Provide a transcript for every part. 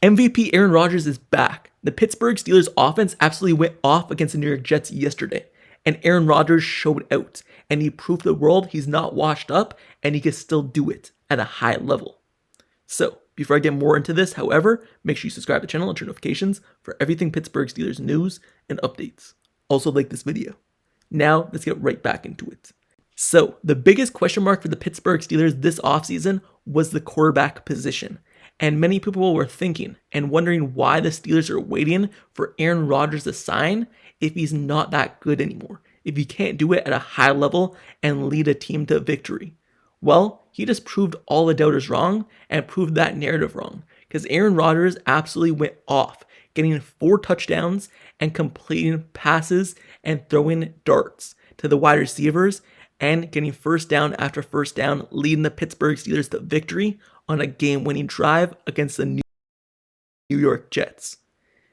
MVP Aaron Rodgers is back. The Pittsburgh Steelers offense absolutely went off against the New York Jets yesterday, and Aaron Rodgers showed out, and he proved to the world he's not washed up, and he can still do it at a high level. So, before I get more into this, however, make sure you subscribe to the channel and turn notifications for everything Pittsburgh Steelers news and updates. Also like this video. Now, let's get right back into it. So, the biggest question mark for the Pittsburgh Steelers this offseason was the quarterback position. And many people were thinking and wondering why the Steelers are waiting for Aaron Rodgers to sign if he's not that good anymore, if he can't do it at a high level and lead a team to victory. Well, he just proved all the doubters wrong and proved that narrative wrong, because Aaron Rodgers absolutely went off, getting 4 touchdowns and completing passes and throwing darts to the wide receivers and getting first down after first down, leading the Pittsburgh Steelers to victory on a game-winning drive against the New York Jets.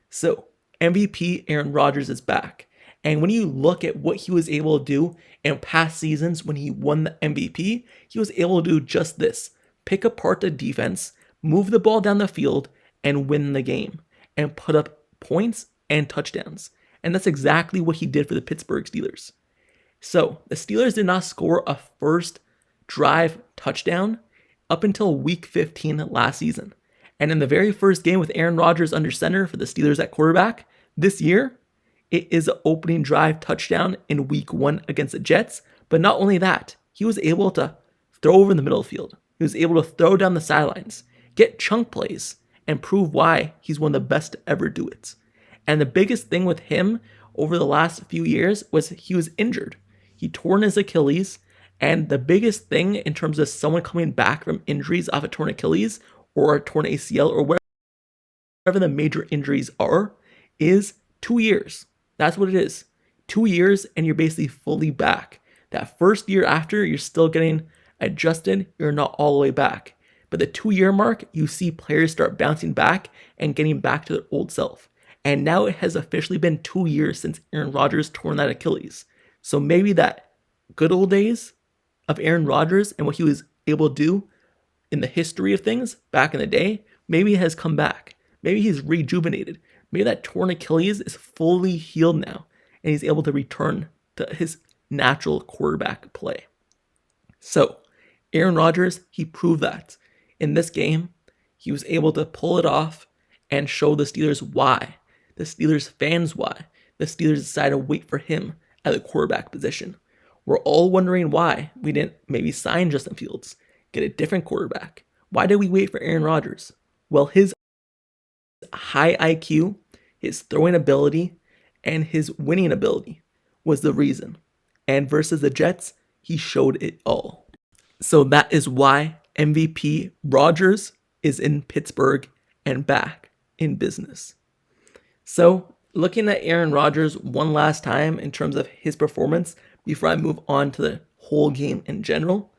So, MVP Aaron Rodgers is back. And when you look at what he was able to do in past seasons when he won the MVP, he was able to do just this. Pick apart the defense, move the ball down the field, and win the game. And put up points and touchdowns. And that's exactly what he did for the Pittsburgh Steelers. So, the Steelers did not score a first drive touchdown up until week 15 last season. And in the very first game with Aaron Rodgers under center for the Steelers at quarterback this year, it is an opening drive touchdown in week 1 against the Jets. But not only that, he was able to throw over the middle of the field. He was able to throw down the sidelines, get chunk plays, and prove why he's one of the best to ever do it. And the biggest thing with him over the last few years was he was injured. He torn his Achilles. And the biggest thing in terms of someone coming back from injuries off a torn Achilles or a torn ACL or whatever the major injuries are is 2 years. That's what it is. 2 years and you're basically fully back. That first year after, you're still getting adjusted. You're not all the way back. But the 2-year mark, you see players start bouncing back and getting back to their old self. And now it has officially been 2 years since Aaron Rodgers torn that Achilles. So maybe that good old days of Aaron Rodgers and what he was able to do in the history of things back in the day, maybe it has come back. Maybe he's rejuvenated. Maybe that torn Achilles is fully healed now and he's able to return to his natural quarterback play. So, Aaron Rodgers, he proved that. In this game, he was able to pull it off and show the Steelers why. The Steelers fans why. The Steelers decided to wait for him at the quarterback position. We're all wondering why we didn't maybe sign Justin Fields, get a different quarterback. Why did we wait for Aaron Rodgers? Well, his high IQ, his throwing ability, and his winning ability was the reason. And versus the Jets, he showed it all. So that is why MVP Rodgers is in Pittsburgh and back in business. So, looking at Aaron Rodgers one last time in terms of his performance, before I move on to the whole game in general,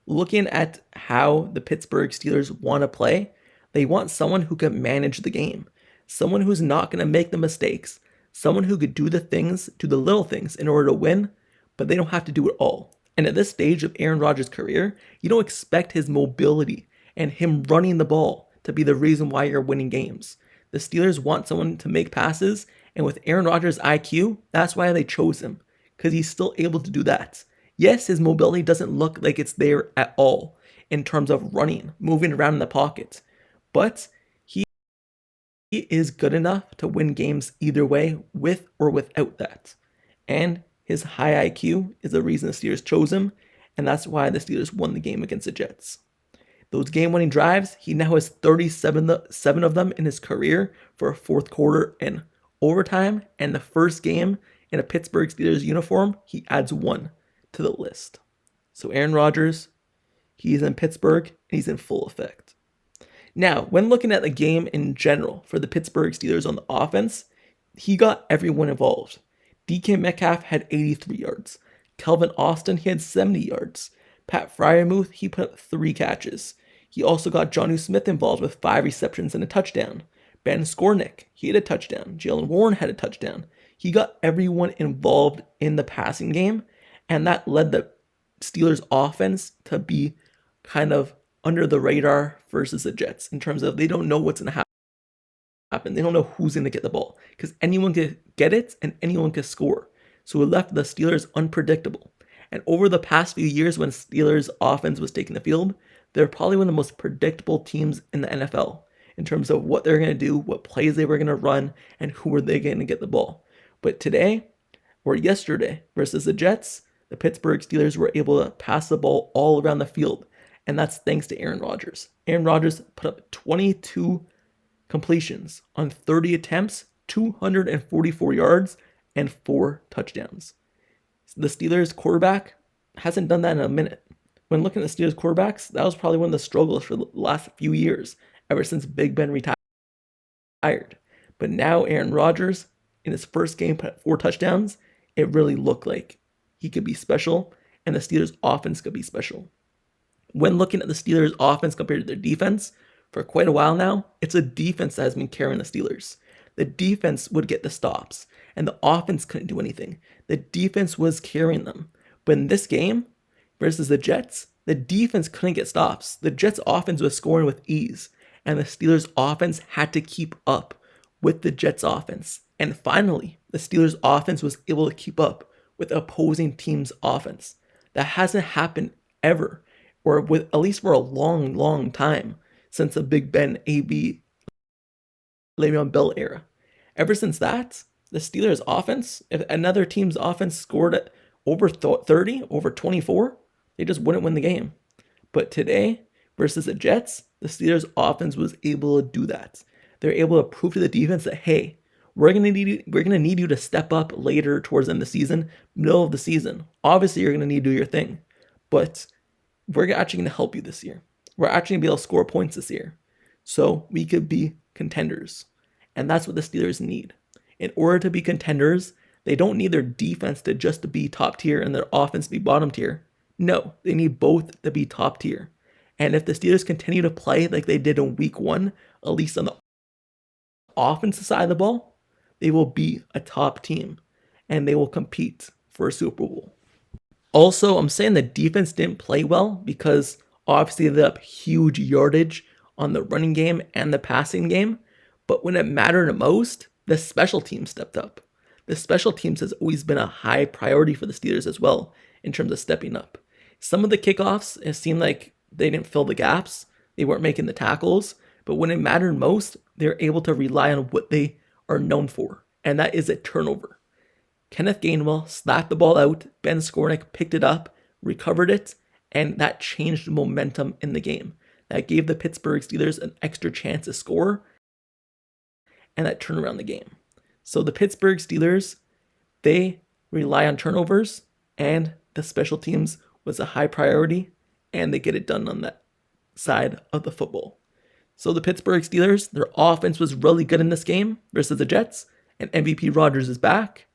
looking at how the Pittsburgh Steelers want to play, they want someone who can manage the game, someone who's not going to make the mistakes, someone who could do the things, do the little things in order to win, but they don't have to do it all. And at this stage of Aaron Rodgers' career, you don't expect his mobility and him running the ball to be the reason why you're winning games. The Steelers want someone to make passes, and with Aaron Rodgers' IQ, that's why they chose him. Because he's still able to do that. Yes, his mobility doesn't look like it's there at all in terms of running, moving around in the pocket. But he is good enough to win games either way, with or without that. And his high IQ is the reason the Steelers chose him, and that's why the Steelers won the game against the Jets. Those game-winning drives, he now has 37 of them in his career for a fourth quarter and overtime, and the first game in a Pittsburgh Steelers uniform, he adds 1 to the list. So Aaron Rodgers, he's in Pittsburgh, and he's in full effect. Now, when looking at the game in general for the Pittsburgh Steelers on the offense, he got everyone involved. DK Metcalf had 83 yards. Calvin Austin, he had 70 yards. Pat Freiermuth, he put up 3 catches. He also got Jonnu Smith involved with 5 receptions and a touchdown. Ben Skornick, he had a touchdown. Jalen Warren had a touchdown. He got everyone involved in the passing game, and that led the Steelers offense to be kind of under the radar versus the Jets in terms of they don't know what's going to happen. They don't know who's going to get the ball because anyone can get it and anyone can score. So it left the Steelers unpredictable. And over the past few years when Steelers offense was taking the field, they're probably one of the most predictable teams in the NFL in terms of what they're going to do, what plays they were going to run, and who are they going to get the ball. But today, or yesterday, versus the Jets, the Pittsburgh Steelers were able to pass the ball all around the field. And that's thanks to Aaron Rodgers. Aaron Rodgers put up 22 completions on 30 attempts, 244 yards, and 4 touchdowns. The Steelers quarterback hasn't done that in a minute. When looking at the Steelers quarterbacks, that was probably one of the struggles for the last few years, ever since Big Ben retired. But now Aaron Rodgers, in his first game, put up 4 touchdowns. It really looked like he could be special, and the Steelers offense could be special. When looking at the Steelers offense compared to their defense, for quite a while now, it's a defense that has been carrying the Steelers. The defense would get the stops, and the offense couldn't do anything. The defense was carrying them. But in this game, versus the Jets, the defense couldn't get stops. The Jets offense was scoring with ease, and the Steelers offense had to keep up with the Jets offense. And finally, the Steelers offense was able to keep up with the opposing team's offense. That hasn't happened ever, or with at least for a long, long time, since the Big Ben, AB, Le'Veon Bell era. Ever since that, the Steelers offense, if another team's offense scored at over 30, over 24, they just wouldn't win the game. But today, versus the Jets, the Steelers offense was able to do that. They're able to prove to the defense that, hey, we're gonna need you to step up later towards the end of the season, middle of the season. Obviously, you're gonna need to do your thing, but we're actually gonna help you this year. We're actually gonna be able to score points this year, so we could be contenders. And that's what the Steelers need. In order to be contenders, they don't need their defense to just be top tier and their offense to be bottom tier. No, they need both to be top tier. And if the Steelers continue to play like they did in week 1, at least on the offensive side of the ball, they will be a top team and they will compete for a Super Bowl. Also, I'm saying the defense didn't play well because obviously they had up huge yardage on the running game and the passing game. But when it mattered the most, the special teams stepped up. The special teams has always been a high priority for the Steelers as well in terms of stepping up. Some of the kickoffs, it seemed like they didn't fill the gaps. They weren't making the tackles. But when it mattered most, they're able to rely on what they are known for, and that is a turnover. Kenneth Gainwell slapped the ball out, Ben Skornick picked it up, recovered it, and that changed momentum in the game. That gave the Pittsburgh Steelers an extra chance to score, and that turned around the game. So the Pittsburgh Steelers, they rely on turnovers, and the special teams was a high priority, and they get it done on that side of the football. So the Pittsburgh Steelers, their offense was really good in this game versus the Jets, and MVP Rodgers is back,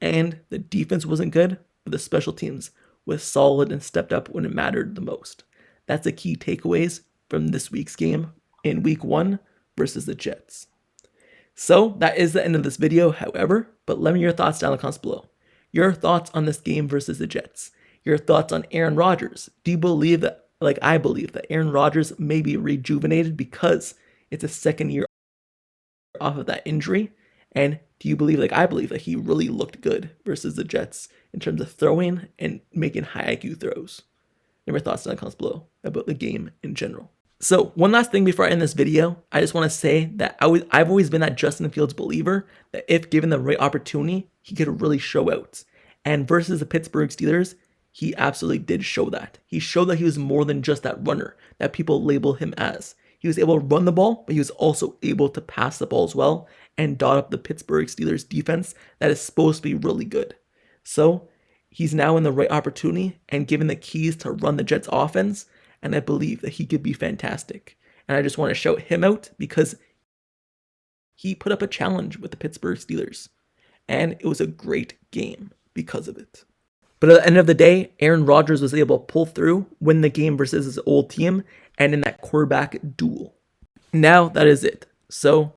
and the defense wasn't good, but the special teams was solid and stepped up when it mattered the most. That's the key takeaways from this week's game in week 1 versus the Jets. So that is the end of this video, however, but let me know your thoughts down in the comments below. Your thoughts on this game versus the Jets. Your thoughts on Aaron Rodgers. Do you believe that, like I believe, that Aaron Rodgers may be rejuvenated because it's a second year off of that injury? And do you believe, like I believe, that he really looked good versus the Jets in terms of throwing and making high IQ throws? Leave your thoughts down in the comments below about the game in general. So one last thing before I end this video, I just want to say that I've always been that Justin Fields believer that if given the right opportunity, he could really show out. And versus the Pittsburgh Steelers, he absolutely did show that. He showed that he was more than just that runner that people label him as. He was able to run the ball, but he was also able to pass the ball as well and dot up the Pittsburgh Steelers defense that is supposed to be really good. So he's now in the right opportunity and given the keys to run the Jets offense, and I believe that he could be fantastic. And I just want to shout him out because he put up a challenge with the Pittsburgh Steelers, and it was a great game because of it. But at the end of the day, Aaron Rodgers was able to pull through, win the game versus his old team, and in that quarterback duel. Now that is it. So,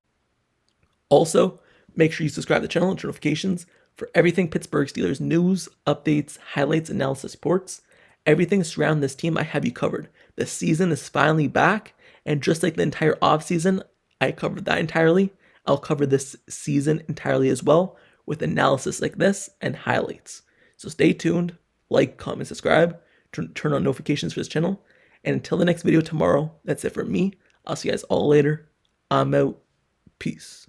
also, make sure you subscribe to the channel and turn notifications for everything Pittsburgh Steelers news, updates, highlights, analysis, reports. Everything surrounding this team, I have you covered. The season is finally back, and just like the entire offseason, I covered that entirely. I'll cover this season entirely as well, with analysis like this and highlights. So stay tuned, like, comment, subscribe, turn on notifications for this channel, and until the next video tomorrow, that's it for me. I'll see you guys all later. I'm out. Peace.